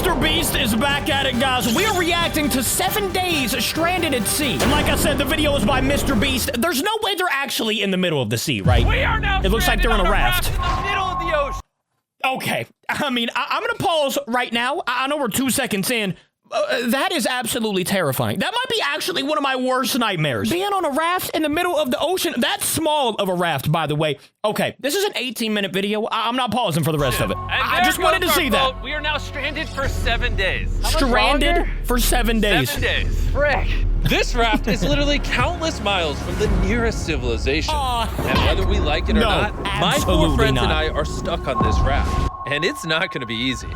MrBeast is back at it, guys. We are reacting to 7 days stranded at sea. And like I said, the video is by MrBeast. There's no way they're actually in the middle of the sea, right? We are now. It looks like they're on a raft. In the middle of the ocean. Okay. I mean, I'm gonna pause right now. I know we're 2 seconds in. That is absolutely terrifying. That might be actually one of my worst nightmares. Being on a raft in the middle of the ocean. That's small of a raft, by the way. Okay, this is an 18-minute video. I'm not pausing for the rest of it. I just wanted to see that. We are now stranded for 7 days. Stranded for 7 days. 7 days. Frick. This raft is literally countless miles from the nearest civilization. And whether we like it or not, my 4 friends and I are stuck on this raft. And it's not gonna be easy.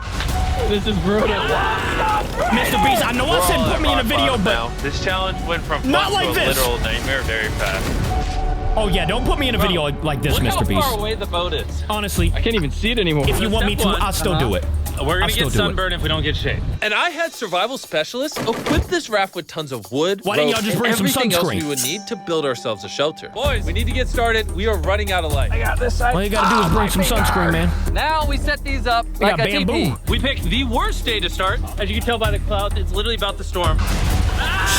This is brutal. MrBeast, I know I said put me in a video, but now. This challenge went from not fun like to a this. literal nightmare very fast. Oh yeah, don't put me in a video like this, Look MrBeast. how far away the boat is. Honestly, I can't even see it anymore. if you want me to, I'll still do it. We're I'll gonna still get do it. sunburned if we don't get shade. And I had survival specialists equip this raft with tons of wood, Why didn't rope, y'all just and bring some everything else sunscreen? we would need to build ourselves a shelter. Boys, we need to get started. We are running out of light. I got this side. All you gotta do is bring some sunscreen, man. Now we set these up We like got a bamboo. TP. We picked the worst day to start. As you can tell by the clouds, it's literally about the storm.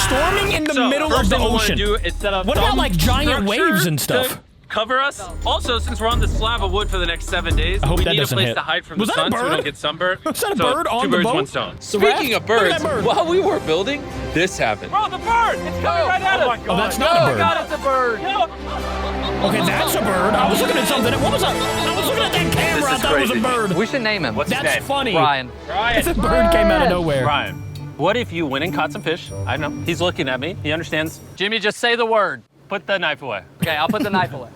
Storming in the middle of first the thing we wanna ocean. do is set up What about some like giant structure waves and to stuff? cover us. Also, since we're on this slab of wood for the next 7 days, I hope we that need a doesn't place hit. to hide from Was the that a sun so we bird? don't get sunburned. Was that a So, bird on 2 the birds, boat? 1 stone. Speaking of Look at birds, that bird. while we were building, this happened. Bro, the bird! It's coming right at us! Oh, that's not a bird. God, it's a bird. Okay, that's a bird. I was looking at something. What was that? I was looking at that camera. I thought it was a bird. We should name him. What's his That's name? funny. Brian. If a bird came out of nowhere. Ryan, what if you went and caught some fish? I know. He's looking at me. He understands. Jimmy, just say the word. Put the knife away. Okay, I'll put the knife away.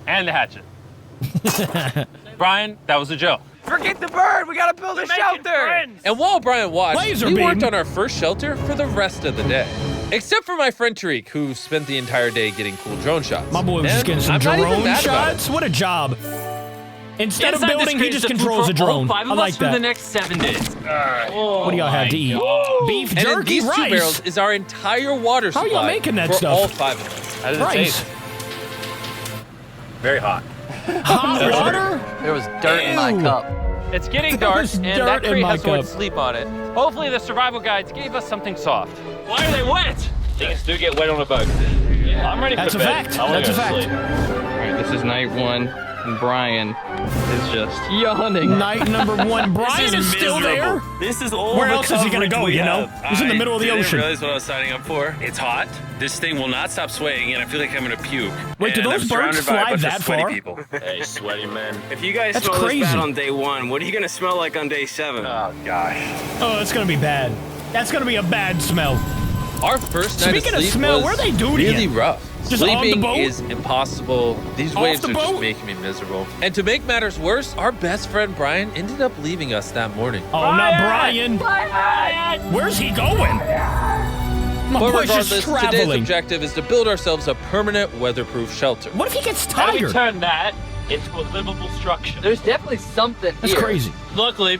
And the hatchet. Brian, that was a joke. Forget the bird. We gotta build a shelter. And while Brian watched, Laser we beam. worked on our first shelter for the rest of the day. Except for my friend Tariq, who spent the entire day getting cool drone shots. My boy was just And getting some I'm not even drone mad about it. shots. What a job. Instead Inside of building, this he just crate is the food controls for a drone. all 5 I of like us for the that. next 7 days. What do y'all have to eat? Beef And in jerky, these 2 rice. barrels is our entire water How supply y'all making that for stuff? all 5 of us. How does it Rice. taste? Very hot. Hot water? There was dirt in my Ew. cup. It's getting There dark, was and dirt that in crate my has someone cup. sleep on it. Hopefully, the survival guides gave us something soft. Why are they wet? Things do get wet on a boat. I'm ready That's for a bed. fact. I wanna That's a go to fact. sleep. All right, this is night 1, and Brian is just Yawning. Night number 1. Brian is still there. This is all Where the else is he gonna coverage go, we you know? have. He's in the middle of the I ocean. didn't realize what I was signing up for. It's hot. This thing will not stop swaying, and I feel like I'm gonna puke. Wait, do And those I'm birds surrounded by a fly bunch that of sweaty far? people. Hey, sweaty man. If you guys That's smell crazy. this bad on day 1, what are you gonna smell like on day 7? Oh gosh. Oh, it's gonna be bad. That's gonna be a bad smell. Our first night Speaking of of sleep smell, was where are they doing really it? rough. Just on the Sleeping boat? is impossible. These Off waves the are just boat? making me miserable. And to make matters worse, our best friend Brian ended up leaving us that morning. Oh, not Brian. Where's he going? My But boy's just regardless, today's traveling. objective is to build ourselves a permanent weatherproof shelter. What if he gets How do we tired? turn that into a livable structure? There's definitely something That's here. crazy. Luckily,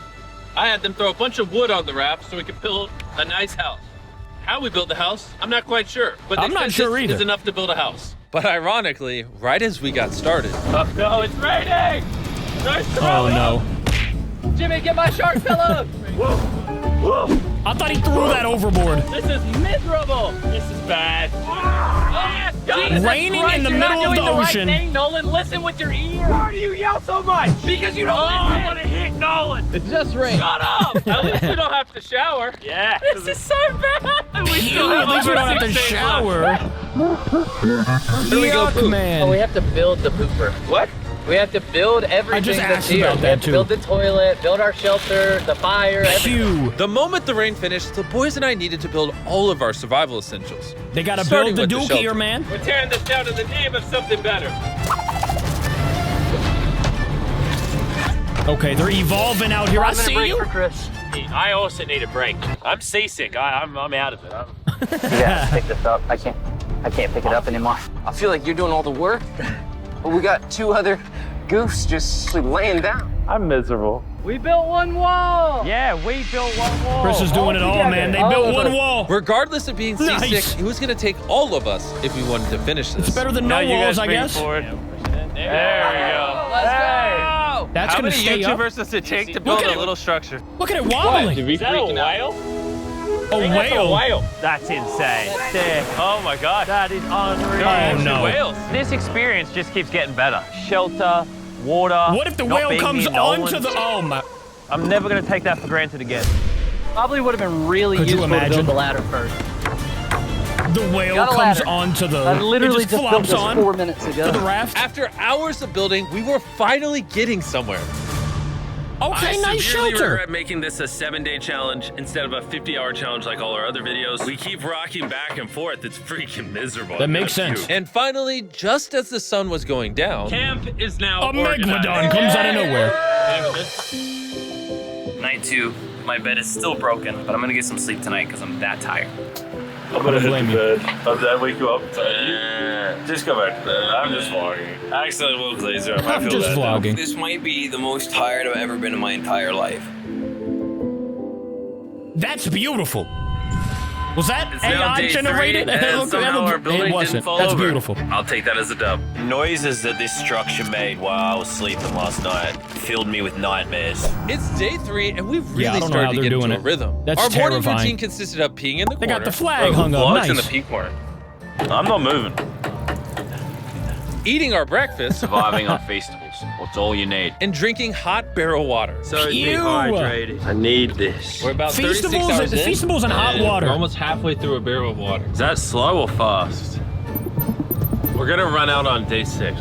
I had them throw a bunch of wood on the raft so we could build a nice house. How we built the house, I'm not quite sure. But they I'm not said sure this either. is enough to build a house. But ironically, right as we got started, No, it's raining! Oh no. Jimmy, get my shark pillow. I thought he threw that overboard. This is miserable! This is bad. Raining in the middle of the ocean. Nolan, listen with your ear. Why do you yell so much? Because you don't I want to hit Nolan. It just rained. Shut up! At least we don't have to shower. Yeah. This is so bad. We Phew, at least we don't have to shower. Yuck, man. Oh, we have to build the pooper. What? We have to build everything asked that's here. about We that, have to too. build the toilet, build our shelter, the fire, everything. Phew. the moment the rain finished, the boys and I needed to build all of our survival essentials. They gotta Starting build the with the Duke here, shelter. man. We're tearing this down in the name of something better. Okay, they're evolving out here. I see you. For Chris. I also need a break. I'm seasick. I'm out of it. Yeah, pick this up. I can't pick it up anymore. I feel like you're doing all the work, but we got 2 other goofs just laying down. I'm miserable. We built one wall. Yeah, we built one wall. Chris is doing it all, man. They built one wall. Regardless of being seasick, Nice. it was going to take all of us if we wanted to finish this. It's better than no walls, I guess. There we go. Let's go. That's gonna stay up. does it take to build a little structure? Look at it wobbling. Is that a whale? A whale. That's insane. Sick. Oh my God. That is unreal. Oh no. Whales. This experience just keeps getting better. Shelter, water. What if the not whale being comes near no onto one. the? Oh my. I'm never gonna take that for granted again. Probably would have been really Could you useful to imagine? build the ladder first. The whale Got a comes ladder. onto the. I literally it just just built flops this on 4 minutes ago. to the raft. After hours of building, we were finally getting somewhere. Okay, I nice severely shelter. regret making this a 7-day challenge instead of a 50-hour challenge like all our other videos. We keep rocking back and forth. It's freaking miserable. That makes sense. And finally, just as the sun was going down, Camp is now A megalodon comes out of nowhere. Night 2. My bed is still broken, but I'm gonna get some sleep tonight because I'm that tired. I'm gonna blame you. bed. I'll wake you up. Just go back to bed. I'm just vlogging. I accidentally woke Laser up. I I'm feel just bad now. vlogging. This might be the most tired I've ever been in my entire life. That's beautiful. Was that It's now AI day generated? 3, and somehow our building it didn't wasn't. fall That's over. beautiful. I'll take that as a dub. Noises that this structure made while I was sleeping last night filled me with nightmares. it's day 3, and we've Yeah, I really don't know how started to they're get doing into a it. rhythm. That's Our morning terrifying. routine consisted of peeing in the They corner. got the flag hung up. in the Nice. peak corner. I'm not moving. Eating our breakfast, Surviving on Feastables. What's all you need? and drinking hot barrel water. So Ew. dehydrated. I need this. We're about 36 hours Feastables, in. Feastables and hot water. We're almost halfway through a barrel of water. Is that slow or fast? We're gonna run out on day 6.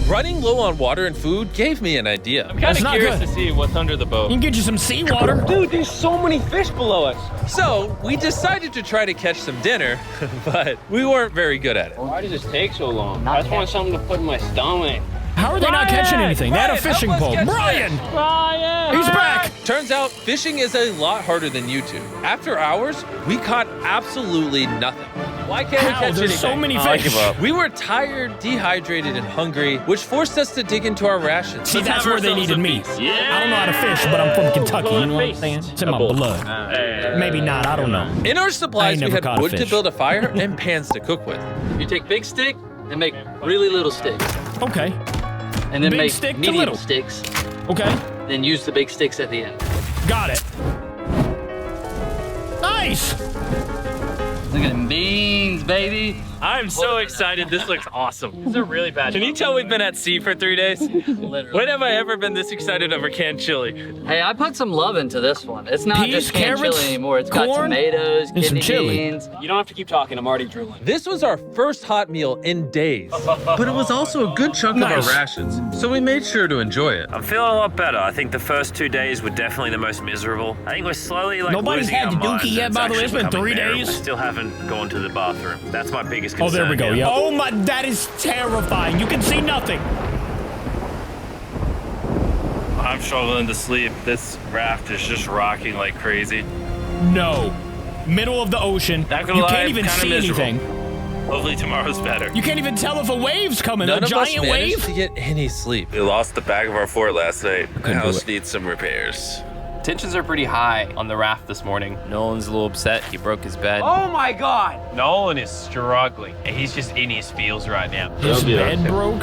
Running low on water and food gave me an idea. I'm kind That's of not curious good. to see what's under the You boat. can get you some seawater. Dude, there's so many fish below us. So we decided to try to catch some dinner, but we weren't very good at it. Why does this take so long? I just want something to put in my stomach. How are they not catching anything? They had a Brian, fishing help us pole. catch Brian! Brian! He's back! Turns out fishing is a lot harder than YouTube. After hours, we caught absolutely nothing. Why can't we How? catch There's so anything? many I fish. give up. We were tired, dehydrated, and hungry, which forced us to dig into our rations. See, that's have where they ourselves needed a me. feast. I don't know how to fish, but I'm from Kentucky. You know what I'm saying? It's in my blood. Maybe not. I don't know. In our I supplies, ain't we never had caught a wood to fish. build a fire and pans to cook with. You take big stick and make really little sticks. Okay. And then Big make stick to medium little. sticks. Okay. Then use the big sticks at the end. Got it. Nice. Look at them beans, baby. I'm so excited. This looks awesome. This is a really bad. Can you tell we've been at sea for 3 days? Literally. When have I ever been this excited over canned chili? Hey, I put some love into this one. It's not Peas, just canned carrots, chili anymore. It's got corn, tomatoes, and some kidney chili. beans. You don't have to keep talking. I'm already drooling. This was our first hot meal in days, but it was also a good chunk of Nice. our rations, so we made sure to enjoy it. I'm feeling a lot better. I think the first 2 days were definitely the most miserable. I think we're slowly Nobody's losing had our the minds, dookie and yet, by the way. actually It's been becoming 3 bearable. days. I still haven't gone to the bathroom. That's my biggest concern. Oh, there we go. yeah. Yeah. Oh my, that is terrifying. You can see nothing. I'm struggling to sleep. This raft is just rocking like crazy. No. Middle of the ocean. Not gonna You lie, can't I'm even kinda see miserable. anything. Hopefully tomorrow's better. You can't even tell if a wave's coming. None A of us giant managed wave. to get any sleep. We lost the back of our fort last night. The Couldn't do house it. needs some repairs. Tensions are pretty high on the raft this morning. Nolan's a little upset. He broke his bed. Oh my God! Nolan is struggling, and he's just in his feels right now. His bed broke.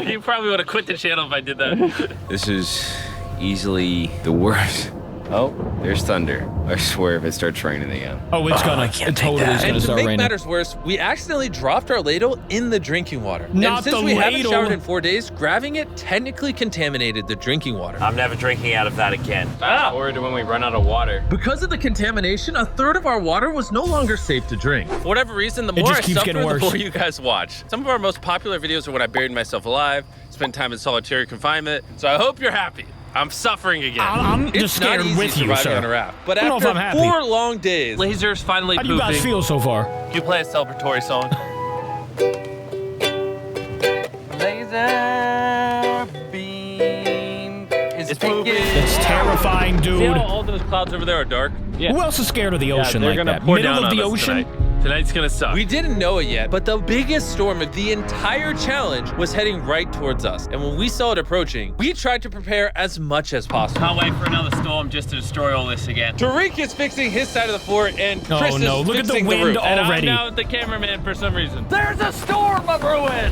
You probably would have quit the channel if I did that. This is easily the worst. Oh, there's thunder. I swear if it starts raining again. Oh, it's gonna. It totally is And gonna to start make raining. matters worse, we accidentally dropped our ladle in the drinking water. Not and since the we haven't ladle. showered in 4 days, grabbing it technically contaminated the drinking water. I'm never drinking out of that again. Fast forward to when we run out of water. Because of the contamination, a third of our water was no longer safe to drink. For whatever reason, the It more just I keeps suffer, getting the worse. more you guys watch. Some of our most popular videos are when I buried myself alive, spent time in solitary confinement, so I hope you're happy. I'm suffering again. I'm It's just not scared easy with you, surviving sir. on a raft. But I don't know if after I'm happy. 4 long days, Laser's finally How do you pooping. guys feel so far? You play a celebratory song. Laser beam is pooping. It's terrifying, See dude. how all those clouds over there are dark? Who else is scared of the ocean they're like gonna that? pour Middle down of the on us ocean? tonight. Tonight's gonna suck. we didn't know it yet, but the biggest storm of the entire challenge was heading right towards us. And when we saw it approaching, we tried to prepare as much as possible. Can't wait for another storm just to destroy all this again. Tariq is fixing his side of the fort, and Oh, Chris no, is look at the fixing wind roof. And already. I'm now the cameraman for some reason. There's a storm of ruin!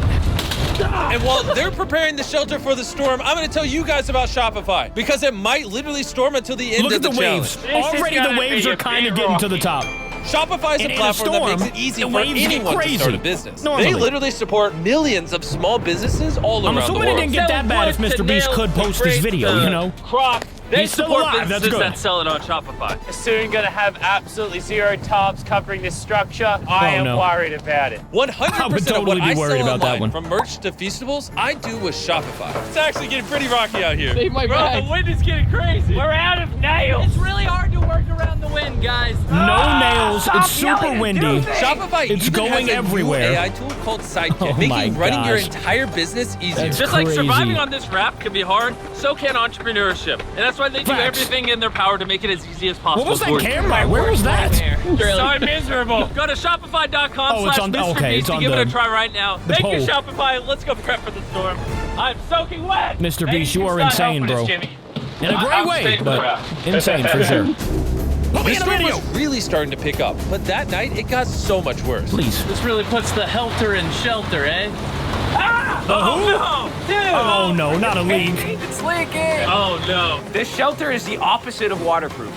And while they're preparing the shelter for the storm, I'm going to tell you guys about Shopify because it might literally storm until the end Look of at the the waves. challenge. Already the waves are kind of getting to the top. Shopify is a platform that makes it easy for anyone to start a business. They literally support millions of small businesses all around the world. I'm assuming it didn't get that bad if MrBeast could post this video, you know? Croc. They He's still support alive. That's businesses good. that sell it on Shopify. Soon gonna have absolutely zero tarps covering this structure. I am worried about it. 100% I would of totally what be I worried sell about that online, one. from merch to Feastables, I do with Shopify. It's actually getting pretty rocky out here. My Bro, bag. the wind is getting crazy. We're out of nails. It's really hard to work around the wind, guys. No nails. It's super windy. Shopify It's even going has a everywhere. new AI tool called Sidekick, Oh my making running your gosh. entire business easier. That's Just like crazy. surviving on this raft can be hard, so can entrepreneurship. And that's why they do Facts. everything in their power to make it as easy as possible. What was that for you. camera? Where was that? So miserable. Go to shopify.com Oh, it's on- /MrBeast okay, it's to on give it the- a try right now. Thank you, pole. Shopify. Let's go prep for the storm. I'm soaking wet. Mr. Hey, Beast, you are start insane, helping us, bro. Jimmy. In a great I'm way, staying but around. insane for sure. Put me The in a storm video. was really starting to pick up, but that night it got so much worse. Please. This really puts the helter in shelter, eh? The who? No, dude. Oh no, not a leak. It's leaking. Oh no. This shelter is the opposite of waterproof.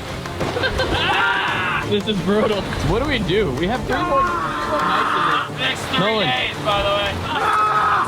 This is brutal. What do? We have 3 more nights in Next 3 days, by the way.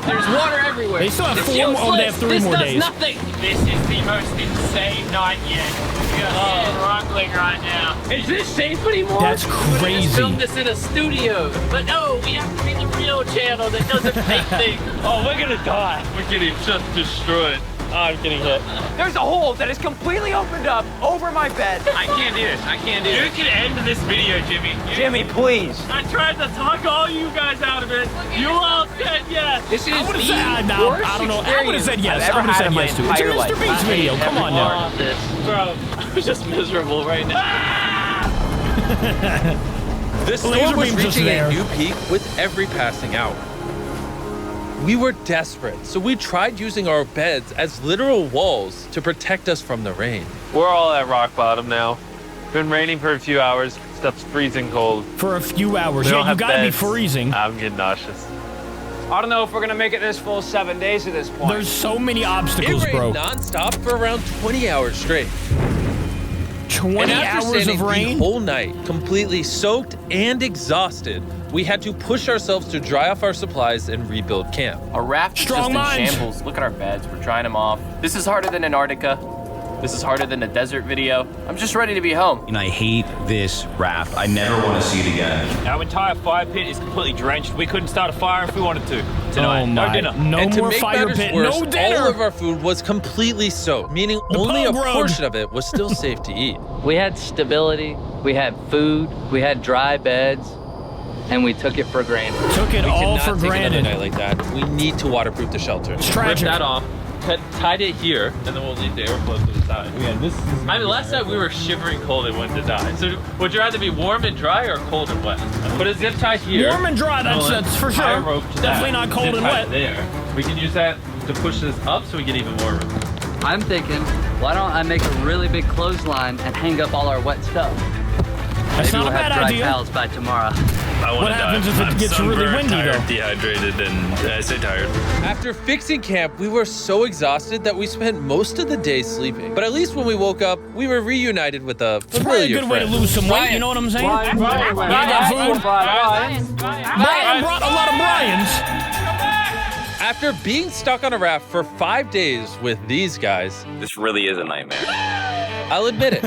this. There's water everywhere. They still have 4 more. Oh, they have 3 more days. Nothing. This is the most insane night yet. We are struggling right now. Is this safe anymore? That's crazy. Filmed this in a studio. But no, we have to be the real channel that doesn't fake things. Oh, we're gonna die. We're getting just destroyed. Oh, I'm getting hit. There's a hole that is completely opened up over my bed. I can't do this. I can't do this. You can end this video, Jimmy. Jimmy, please. I tried to talk all you guys out of it. You all said yes. This is I would have the said, no, worst I don't know. I would have said yes. experience I would have I've said ever had yes to in it. my It's a entire Mr. life. Beast video. Come on now. Bro, I'm just miserable right now. The storm laser was beam's just reaching there. a new peak with every passing hour. We were desperate, so we tried using our beds as literal walls to protect us from the rain. We're all at rock bottom now. Been raining for a few hours. Stuff's freezing cold. For a few hours. We don't Yeah, you have gotta be beds. freezing. I'm getting nauseous. I don't know if we're gonna make it this full 7 days at this point. There's so many It obstacles, rained bro. nonstop for around 20 hours straight. 20 And after hours standing of rain? the whole night, completely soaked and exhausted, we had to push ourselves to dry off our supplies and rebuild camp. Our raft is Strong just minds. in shambles. Look at our beds. We're drying them off. This is harder than Antarctica. This is harder than a desert video. I'm just ready to be home. And I hate this raft. I never want to see it again. Our entire fire pit is completely drenched. We couldn't start a fire if we wanted to. Tonight, Oh no my. dinner. No And to more make fire matters pit. worse, No dinner. all of our food was completely soaked, meaning The only a pug rug. portion of it was still safe to eat. We had stability, we had food, we had dry beds, and we took it for granted. Took it We all cannot for take granted. another night like that. We need to waterproof the shelter. It's Rip tragic. that off. Tied it here, and then we'll leave the airflow to the side. Yeah, this is. I mean, last night we were shivering cold and wanted to die. So would you rather be warm and dry or cold and wet? Put a zip tie here. Warm and dry, that's for Tie a sure. rope to Definitely that. not cold Zip and tie wet. There. We can use that to push this up so we get even warmer. I'm thinking, why don't I make a really big clothesline and hang up all our wet stuff? That's Maybe not a we'll have bad dry idea. towels by tomorrow. I want What to happens die. if it I'm gets really sunburned, windy, tired, though? dehydrated, and I say tired. After fixing camp, we were so exhausted that we spent most of the day sleeping. But at least when we woke up, we were reunited with a It's probably a familiar good way to friend. lose some weight, you know what I'm saying? Brian got food. Brian brought a lot of Brian's. After being stuck on a raft for 5 days with these guys, This really is a nightmare. I'll admit it,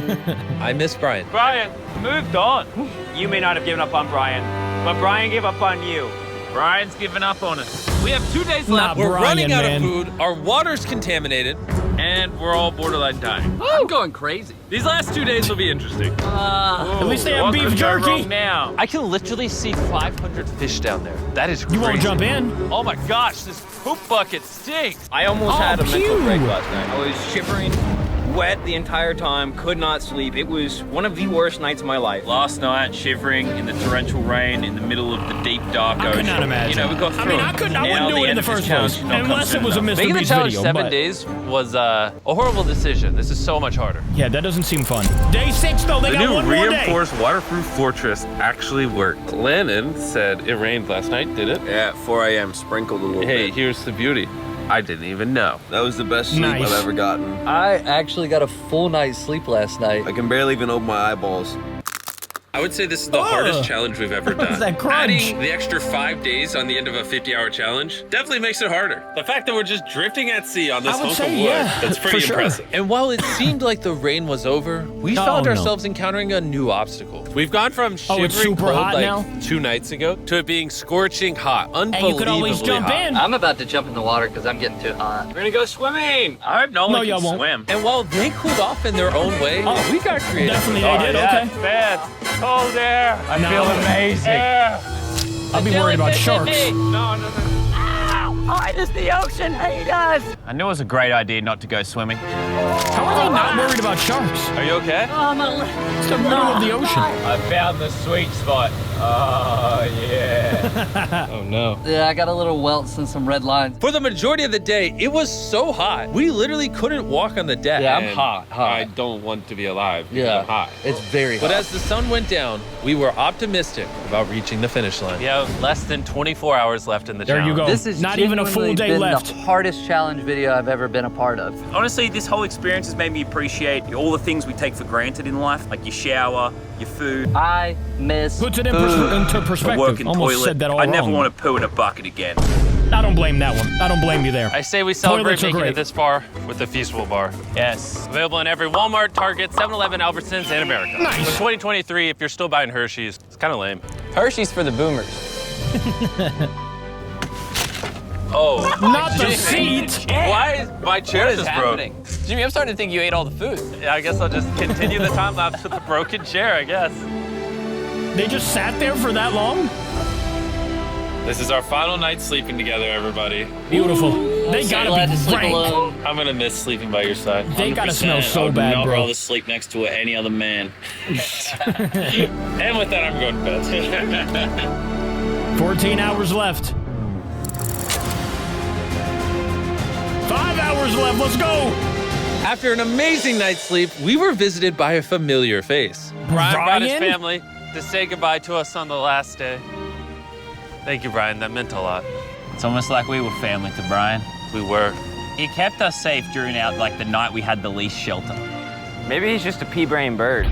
I miss Brian. Brian, moved on. You may not have given up on Brian, but Brian gave up on you. Brian's giving up on us. We have 2 days Nah, left, We're Brian, running out man. of food, our water's contaminated, and we're all borderline dying. I'm going crazy. These last 2 days will be interesting. At least they have beef jerky. Now. I can literally see 500 fish down there. That is crazy. You won't jump in. Oh my gosh, this poop bucket stinks. I almost Oh, had a mental pew. break last night. I was shivering. wet the entire time, could not sleep. It was one of the worst nights of my life. Last night, shivering in the torrential rain in the middle of the deep, dark ocean. I could not imagine. You know, we got through. I mean, I wouldn't do it in the first place, unless it was a MrBeast Making the challenge video. 7 days was a horrible decision. This is so much harder. Yeah, that doesn't seem fun. Day 6, though. They got one more day. The new reinforced waterproof fortress actually worked. Lennon said it rained last night, did it? Yeah, at 4 a.m. sprinkled a little bit. Hey, here's the beauty. I didn't even know. That was the best sleep I've ever gotten. I actually got a full night's sleep last night. I can barely even open my eyeballs. I would say this is the hardest challenge we've ever done. That crunch? Adding the extra 5 days on the end of a 50-hour challenge definitely makes it harder. The fact that we're just drifting at sea on this hunk of wood, that's pretty impressive. And while it seemed like the rain was over, we found ourselves encountering a new obstacle. We've gone from shivering super cold hot like now? 2 nights ago to it being scorching hot, unbelievably And you could always jump hot. in. I'm about to jump in the water because I'm getting too hot. We're gonna go swimming. I hope no one y'all can won't. swim. And while they cooled off in their own way, we got creative. Definitely they did, okay. Bad. Cold air. I feel amazing. I'll be worried about sharks. Why does the ocean hate us? I knew it was a great idea not to go swimming. How are they not worried about sharks? Are you okay? It's the middle of the ocean. I found the sweet spot. Oh, yeah. Oh no. Yeah, I got a little welts and some red lines. For the majority of the day, it was so hot. We literally couldn't walk on the deck. Yeah, I'm And hot. I don't want to be alive. because I'm hot. It's very hot. But as the sun went down, we were optimistic about reaching the finish line. We have less than 24 hours left in the There challenge. you go. This is Not even a full genuinely day been left. the hardest challenge video I've ever been a part of. Honestly, this whole experience has made me appreciate all the things we take for granted in life, like your shower, your food, I miss Puts it in food. into a perspective. working Almost toilet. said that all I never wrong. want to poo in a bucket again. I don't blame that one. I don't blame you there. I say we celebrate Toilets are making great. it this far with the Feastable Bar. Yes. Available in every Walmart, Target, 7-Eleven, Albertsons, and America. Nice. For 2023, if you're still buying Hershey's, it's kind of lame. Hershey's for the boomers. Oh. Not the seat. Why is my chair just broke? Jimmy, I'm starting to think you ate all the food. Yeah, I guess I'll just continue the time lapse with the broken chair, I guess. They just sat there for that long? This is our final night sleeping together, everybody. Beautiful. They gotta glad be to sleep rank. alone. I'm gonna miss sleeping by your side. They gotta smell so bad, bro. sleep next to any other man. And with that, I'm going to bed. 14 hours left. 5 hours left. Let's go. After an amazing night's sleep, we were visited by a familiar face. Brian brought his Brian? family to say goodbye to us on the last day. Thank you, Brian. That meant a lot. It's almost like we were family to Brian. We were. He kept us safe during the night we had the least shelter. Maybe he's just a pea-brain bird.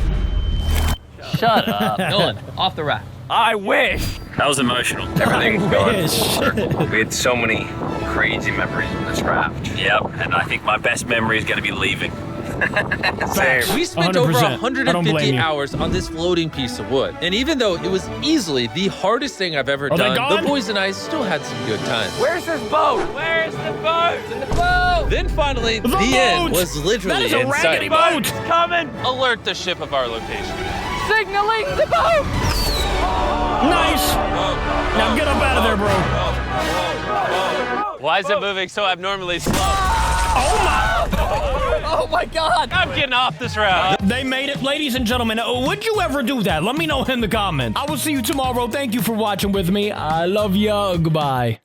Shut up. Nolan, off the raft. I wish. That was emotional. Everything's going Yes. full circle. We had so many crazy memories in this raft. Yep, and I think my best memory is going to be leaving. Facts. We spent over 100%. I don't blame 150 you. hours on this floating piece of wood. And even though it was easily the hardest thing I've ever Are they done, gone? the boys and I still had some good times. Where's this boat? Where's the boat? In the boat. Then finally, the boat! end was That literally is a in raggedy sight. boat. Coming. Alert the ship of our location. Signaling the boat. Nice. Now get up out of there, bro. Why is it moving so abnormally slow? Oh my. Oh my God. I'm getting off this route. They made it. Ladies and gentlemen, would you ever do that? Let me know in the comments. I will see you tomorrow. Thank you for watching with me. I love ya. Goodbye.